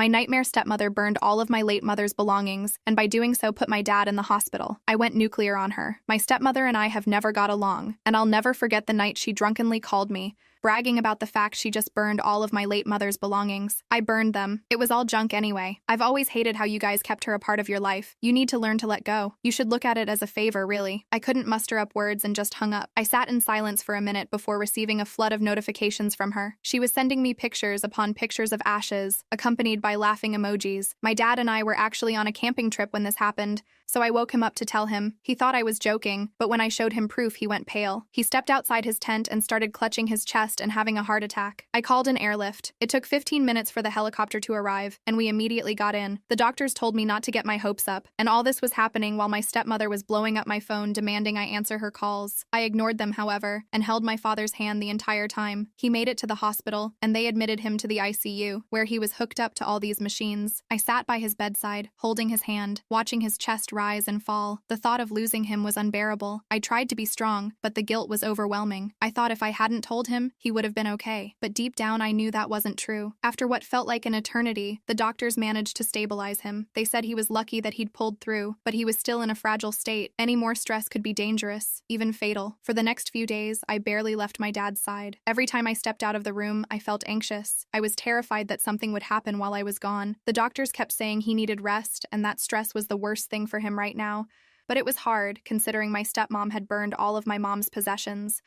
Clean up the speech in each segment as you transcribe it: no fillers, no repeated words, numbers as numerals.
My nightmare stepmother burned all of my late mother's belongings, and by doing so put my dad in the hospital. I went nuclear on her. My stepmother and I have never got along, and I'll never forget the night she drunkenly called me, bragging about the fact she just burned all of my late mother's belongings. I burned them. It was all junk anyway. I've always hated how you guys kept her a part of your life. You need to learn to let go. You should look at it as a favor, really. I couldn't muster up words and just hung up. I sat in silence for a minute before receiving a flood of notifications from her. She was sending me pictures upon pictures of ashes, accompanied by laughing emojis. My dad and I were actually on a camping trip when this happened, so I woke him up to tell him. He thought I was joking, but when I showed him proof, he went pale. He stepped outside his tent and started clutching his chest and having a heart attack. I called an airlift. It took 15 minutes for the helicopter to arrive, and we immediately got in. The doctors told me not to get my hopes up, and all this was happening while my stepmother was blowing up my phone demanding I answer her calls. I ignored them, however, and held my father's hand the entire time. He made it to the hospital, and they admitted him to the ICU, where he was hooked up to all these machines. I sat by his bedside, holding his hand, watching his chest rise and fall. The thought of losing him was unbearable. I tried to be strong, but the guilt was overwhelming. I thought if I hadn't told him, he would have been okay. But deep down, I knew that wasn't true. After what felt like an eternity, the doctors managed to stabilize him. They said he was lucky that he'd pulled through, but he was still in a fragile state. Any more stress could be dangerous, even fatal. For the next few days, I barely left my dad's side. Every time I stepped out of the room, I felt anxious. I was terrified that something would happen while I was gone. The doctors kept saying he needed rest, and that stress was the worst thing for him right now. But it was hard, considering my stepmom had burned all of my mom's possessions.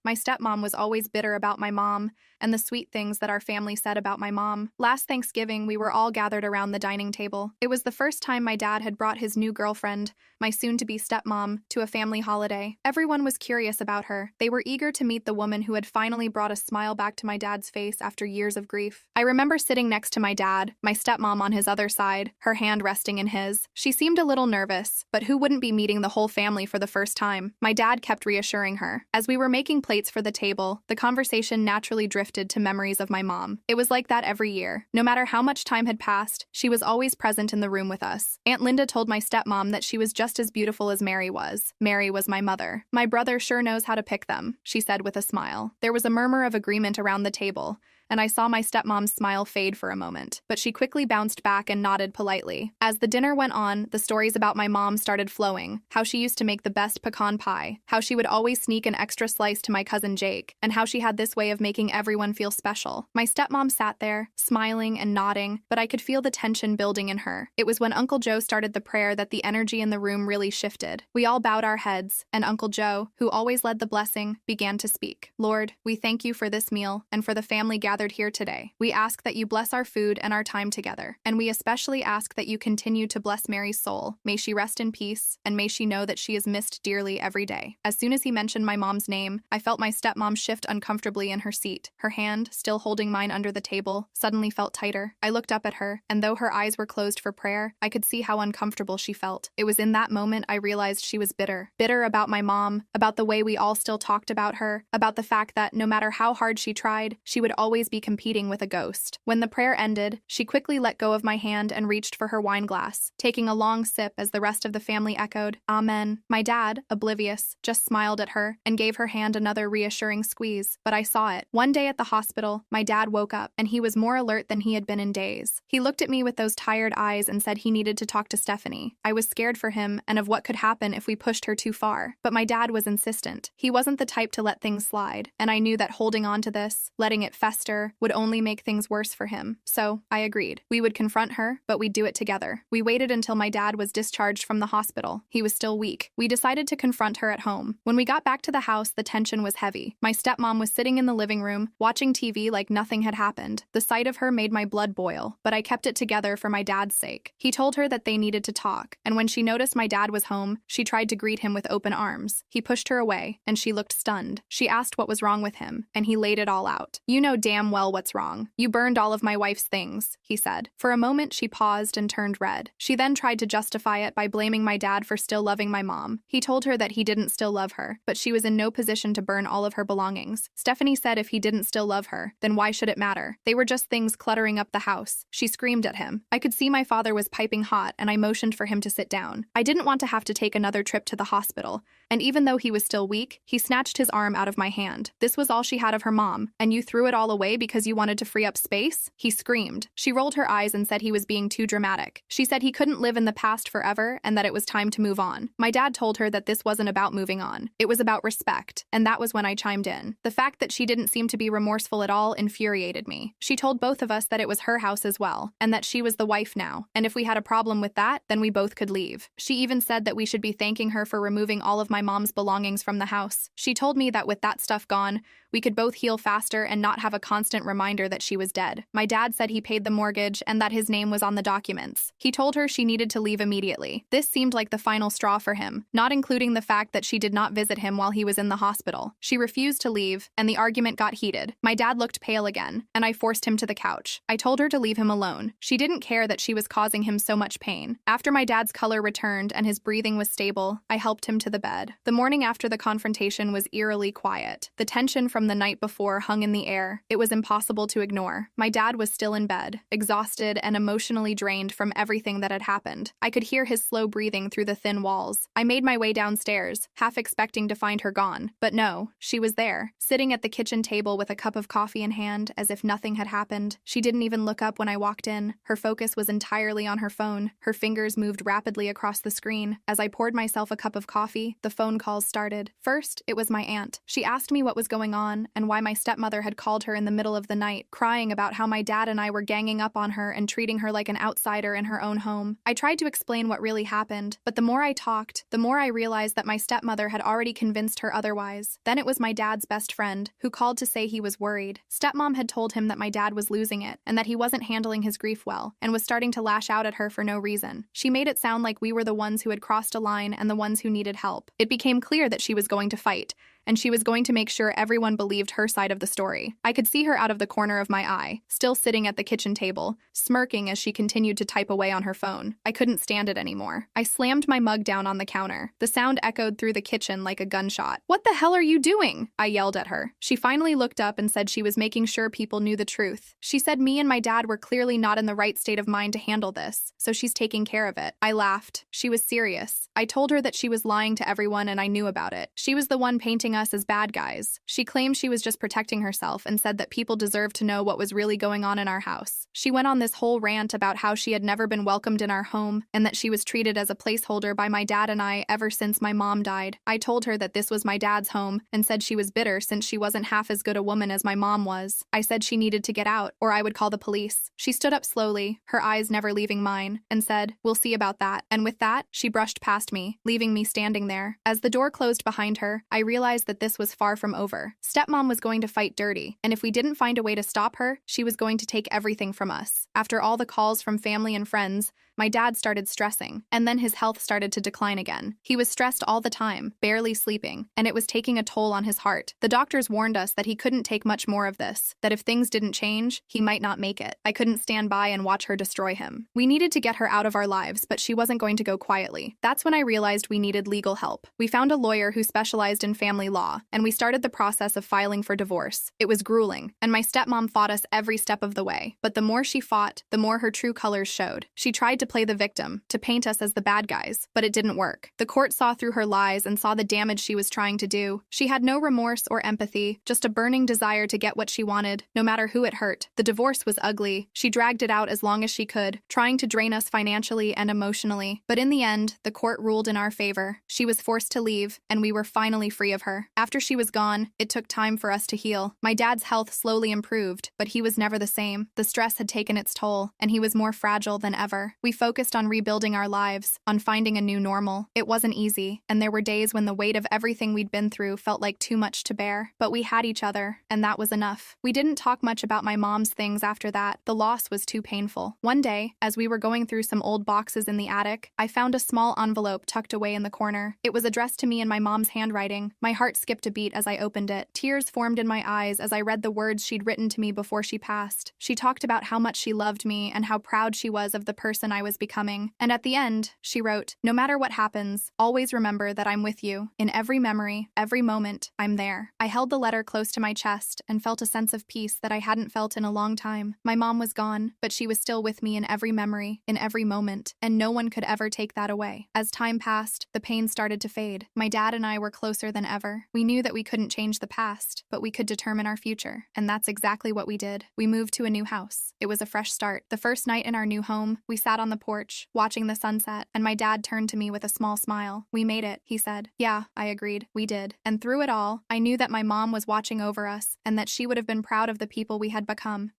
My stepmom was always bitter about my mom and the sweet things that our family said about my mom. Last Thanksgiving, we were all gathered around the dining table. It was the first time my dad had brought his new girlfriend, my soon-to-be stepmom, to a family holiday. Everyone was curious about her. They were eager to meet the woman who had finally brought a smile back to my dad's face after years of grief. I remember sitting next to my dad, my stepmom on his other side, her hand resting in his. She seemed a little nervous, but who wouldn't be meeting the whole family for the first time? My dad kept reassuring her. As we were making plates for the table, the conversation naturally drifted to memories of my mom. It was like that every year. No matter how much time had passed, she was always present in the room with us. Aunt Linda told my stepmom that she was just as beautiful as Mary was. Mary was my mother. My brother sure knows how to pick them, she said with a smile. There was a murmur of agreement around the table, and I saw my stepmom's smile fade for a moment, but she quickly bounced back and nodded politely. As the dinner went on, the stories about my mom started flowing, how she used to make the best pecan pie, how she would always sneak an extra slice to my cousin Jake, and how she had this way of making everyone feel special. My stepmom sat there, smiling and nodding, but I could feel the tension building in her. It was when Uncle Joe started the prayer that the energy in the room really shifted. We all bowed our heads, and Uncle Joe, who always led the blessing, began to speak. Lord, we thank you for this meal and for the family gathered here today. We ask that you bless our food and our time together, and we especially ask that you continue to bless Mary's soul. May she rest in peace, and may she know that she is missed dearly every day. As soon as he mentioned my mom's name, I felt my stepmom shift uncomfortably in her seat. Her hand, still holding mine under the table, suddenly felt tighter. I looked up at her, and though her eyes were closed for prayer, I could see how uncomfortable she felt. It was in that moment I realized she was bitter. Bitter about my mom, about the way we all still talked about her, about the fact that no matter how hard she tried, she would always be competing with a ghost. When the prayer ended, she quickly let go of my hand and reached for her wine glass, taking a long sip as the rest of the family echoed, Amen. My dad, oblivious, just smiled at her and gave her hand another reassuring squeeze, but I saw it. One day at the hospital, my dad woke up, and he was more alert than he had been in days. He looked at me with those tired eyes and said he needed to talk to Stephanie. I was scared for him and of what could happen if we pushed her too far, but my dad was insistent. He wasn't the type to let things slide, and I knew that holding on to this, letting it fester, would only make things worse for him. So, I agreed. We would confront her, but we'd do it together. We waited until my dad was discharged from the hospital. He was still weak. We decided to confront her at home. When we got back to the house, the tension was heavy. My stepmom was sitting in the living room, watching TV like nothing had happened. The sight of her made my blood boil, but I kept it together for my dad's sake. He told her that they needed to talk, and when she noticed my dad was home, she tried to greet him with open arms. He pushed her away, and she looked stunned. She asked what was wrong with him, and he laid it all out. You know damn well what's wrong. You burned all of my wife's things, he said. For a moment, she paused and turned red. She then tried to justify it by blaming my dad for still loving my mom. He told her that he didn't still love her, but she was in no position to burn all of her belongings. Stephanie said if he didn't still love her, then why should it matter? They were just things cluttering up the house. She screamed at him. I could see my father was piping hot, and I motioned for him to sit down. I didn't want to have to take another trip to the hospital, and even though he was still weak, he snatched his arm out of my hand. This was all she had of her mom, and you threw it all away away because you wanted to free up space?" He screamed. She rolled her eyes and said he was being too dramatic. She said he couldn't live in the past forever and that it was time to move on. My dad told her that this wasn't about moving on. It was about respect, and that was when I chimed in. The fact that she didn't seem to be remorseful at all infuriated me. She told both of us that it was her house as well, and that she was the wife now, and if we had a problem with that, then we both could leave. She even said that we should be thanking her for removing all of my mom's belongings from the house. She told me that with that stuff gone, we could both heal faster and not have a constant reminder that she was dead. My dad said he paid the mortgage and that his name was on the documents. He told her she needed to leave immediately. This seemed like the final straw for him, not including the fact that she did not visit him while he was in the hospital. She refused to leave, and the argument got heated. My dad looked pale again, and I forced him to the couch. I told her to leave him alone. She didn't care that she was causing him so much pain. After my dad's color returned and his breathing was stable, I helped him to the bed. The morning after the confrontation was eerily quiet. The tension from the night before hung in the air. It was impossible to ignore. My dad was still in bed, exhausted and emotionally drained from everything that had happened. I could hear his slow breathing through the thin walls. I made my way downstairs, half expecting to find her gone. But no, she was there, sitting at the kitchen table with a cup of coffee in hand, as if nothing had happened. She didn't even look up when I walked in. Her focus was entirely on her phone. Her fingers moved rapidly across the screen. As I poured myself a cup of coffee, the phone calls started. First, it was my aunt. She asked me what was going on and why my stepmother had called her in the middle of the night, crying about how my dad and I were ganging up on her and treating her like an outsider in her own home. I tried to explain what really happened, but the more I talked, the more I realized that my stepmother had already convinced her otherwise. Then it was my dad's best friend, who called to say he was worried. Stepmom had told him that my dad was losing it, and that he wasn't handling his grief well, and was starting to lash out at her for no reason. She made it sound like we were the ones who had crossed a line and the ones who needed help. It became clear that she was going to fight, and she was going to make sure everyone believed her side of the story. I could see her out of the corner of my eye, still sitting at the kitchen table, smirking as she continued to type away on her phone. I couldn't stand it anymore. I slammed my mug down on the counter. The sound echoed through the kitchen like a gunshot. "What the hell are you doing?" I yelled at her. She finally looked up and said she was making sure people knew the truth. She said me and my dad were clearly not in the right state of mind to handle this, so she's taking care of it. I laughed. She was serious. I told her that she was lying to everyone and I knew about it. She was the one painting us as bad guys. She claimed she was just protecting herself and said that people deserved to know what was really going on in our house. She went on this whole rant about how she had never been welcomed in our home and that she was treated as a placeholder by my dad and I ever since my mom died. I told her that this was my dad's home and said she was bitter since she wasn't half as good a woman as my mom was. I said she needed to get out or I would call the police. She stood up slowly, her eyes never leaving mine, and said, "We'll see about that." And with that, she brushed past me, leaving me standing there. As the door closed behind her, I realized that this was far from over. Stepmom was going to fight dirty, and if we didn't find a way to stop her, she was going to take everything from us. After all the calls from family and friends, my dad started stressing, and then his health started to decline again. He was stressed all the time, barely sleeping, and it was taking a toll on his heart. The doctors warned us that he couldn't take much more of this, that if things didn't change, he might not make it. I couldn't stand by and watch her destroy him. We needed to get her out of our lives, but she wasn't going to go quietly. That's when I realized we needed legal help. We found a lawyer who specialized in family law, and we started the process of filing for divorce. It was grueling, and my stepmom fought us every step of the way. But the more she fought, the more her true colors showed. She tried to play the victim, to paint us as the bad guys, but it didn't work. The court saw through her lies and saw the damage she was trying to do. She had no remorse or empathy, just a burning desire to get what she wanted, no matter who it hurt. The divorce was ugly. She dragged it out as long as she could, trying to drain us financially and emotionally. But in the end, the court ruled in our favor. She was forced to leave, and we were finally free of her. After she was gone, it took time for us to heal. My dad's health slowly improved, but he was never the same. The stress had taken its toll, and he was more fragile than ever. We focused on rebuilding our lives, on finding a new normal. It wasn't easy, and there were days when the weight of everything we'd been through felt like too much to bear. But we had each other, and that was enough. We didn't talk much about my mom's things after that. The loss was too painful. One day, as we were going through some old boxes in the attic, I found a small envelope tucked away in the corner. It was addressed to me in my mom's handwriting. My heart skipped a beat as I opened it. Tears formed in my eyes as I read the words she'd written to me before she passed. She talked about how much she loved me and how proud she was of the person I was becoming. And at the end, she wrote, "No matter what happens, always remember that I'm with you. In every memory, every moment, I'm there." I held the letter close to my chest and felt a sense of peace that I hadn't felt in a long time. My mom was gone, but she was still with me in every memory, in every moment, and no one could ever take that away. As time passed, the pain started to fade. My dad and I were closer than ever. We knew that we couldn't change the past, but we could determine our future. And that's exactly what we did. We moved to a new house. It was a fresh start. The first night in our new home, we sat on the porch, watching the sunset, and my dad turned to me with a small smile. "We made it," he said. "Yeah," I agreed. "We did." And through it all, I knew that my mom was watching over us and that she would have been proud of the people we had become.